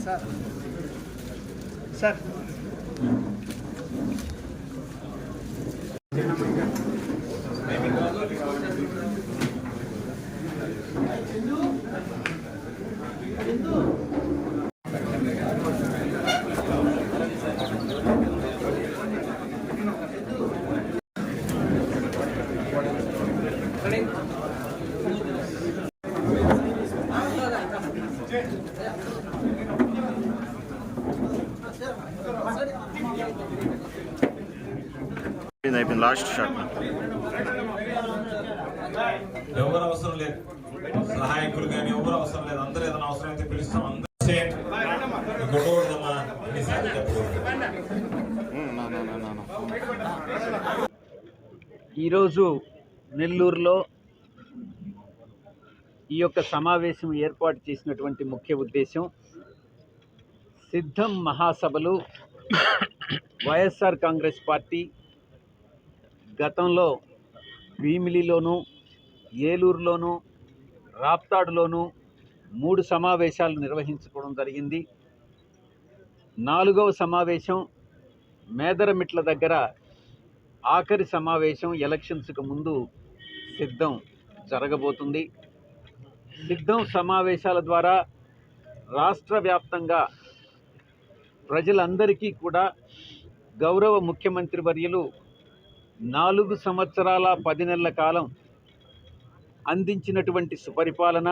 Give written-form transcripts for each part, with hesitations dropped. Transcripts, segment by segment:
Sir sir అయిపోయింది last shot. ఎవరు అవసరం లేదు, సహాయకులు కానీ ఎవరు అవసరం లేదు. అందరూ ఏదైనా అవసరం అయితే పిలుస్తాం. అందరూ ఈరోజు నెల్లూరులో ఈ యొక్క సమావేశం ఏర్పాటు చేసినటువంటి ముఖ్య ఉద్దేశం సిద్ధం మహాసభలు వైఎస్ఆర్ కాంగ్రెస్ పార్టీ గతంలో భీమిలిలోను, ఏలూరులోను, రాప్తాడులోను 3 సమావేశాలు నిర్వహించుకోవడం జరిగింది. 4వ సమావేశం మేదరమిట్ల దగ్గర ఆఖరి సమావేశం ఎలక్షన్స్కు ముందు సిద్ధం జరగబోతుంది. సిద్ధం సమావేశాల ద్వారా రాష్ట్ర వ్యాప్తంగా ప్రజలందరికీ కూడా గౌరవ ముఖ్యమంత్రి వర్యులు 4 సంవత్సరాల 10 నెలల కాలం అందించినటువంటి సుపరిపాలన,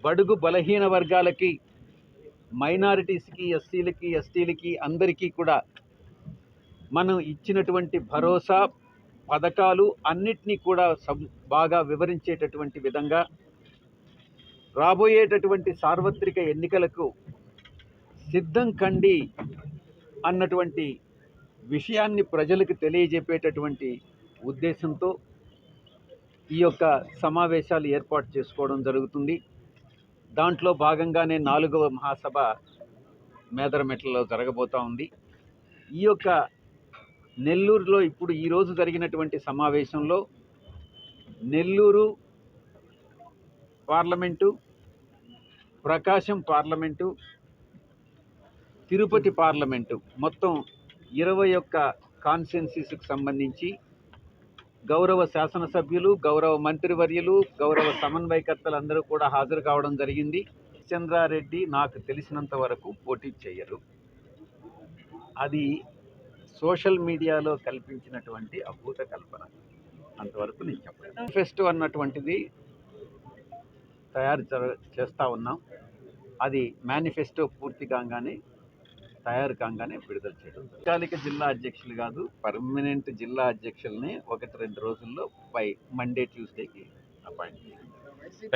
బడుగు బలహీన వర్గాలకి, మైనారిటీస్కి, ఎస్సీలకి, ఎస్టీలకి అందరికీ కూడా మనం ఇచ్చినటువంటి భరోసా పథకాలు అన్నిటినీ కూడా బాగా వివరించేటటువంటి విధంగా రాబోయేటటువంటి సార్వత్రిక ఎన్నికలకు సిద్ధం కండి అన్నటువంటి విషయాన్ని ప్రజలకు తెలియజెప్పేటటువంటి ఉద్దేశంతో ఈ యొక్క సమావేశాలు ఏర్పాటు చేసుకోవడం జరుగుతుంది. దాంట్లో భాగంగానే 4వ మహాసభ మేదరమెట్లలో జరగబోతూ ఉంది. ఈ యొక్క నెల్లూరులో ఇప్పుడు ఈరోజు జరిగినటువంటి సమావేశంలో నెల్లూరు పార్లమెంటు, ప్రకాశం పార్లమెంటు, తిరుపతి పార్లమెంటు మొత్తం 21 కాన్స్టిట్యున్సీస్కి సంబంధించి గౌరవ శాసనసభ్యులు, గౌరవ మంత్రివర్యులు, గౌరవ సమన్వయకర్తలందరూ కూడా హాజరు కావడం జరిగింది. చంద్రారెడ్డి నాకు తెలిసినంత వరకు పోటీ చేయరు. అది సోషల్ మీడియాలో కల్పించినటువంటి అభూత కల్పన. అంతవరకు నేను చెప్పను. మేనిఫెస్టో అన్నటువంటిది తయారు చేస్తూ ఉన్నాం. అది మేనిఫెస్టో పూర్తి కాగానే తయారు కాగానే విడుదల చేయడం. తాత్కాలిక జిల్లా అధ్యక్షులు కాదు, పర్మనెంట్ జిల్లా అధ్యక్షుల్ని 1-2 రోజుల్లో బై మండే ట్యూస్డేకి అపాయింట్ చేయండి.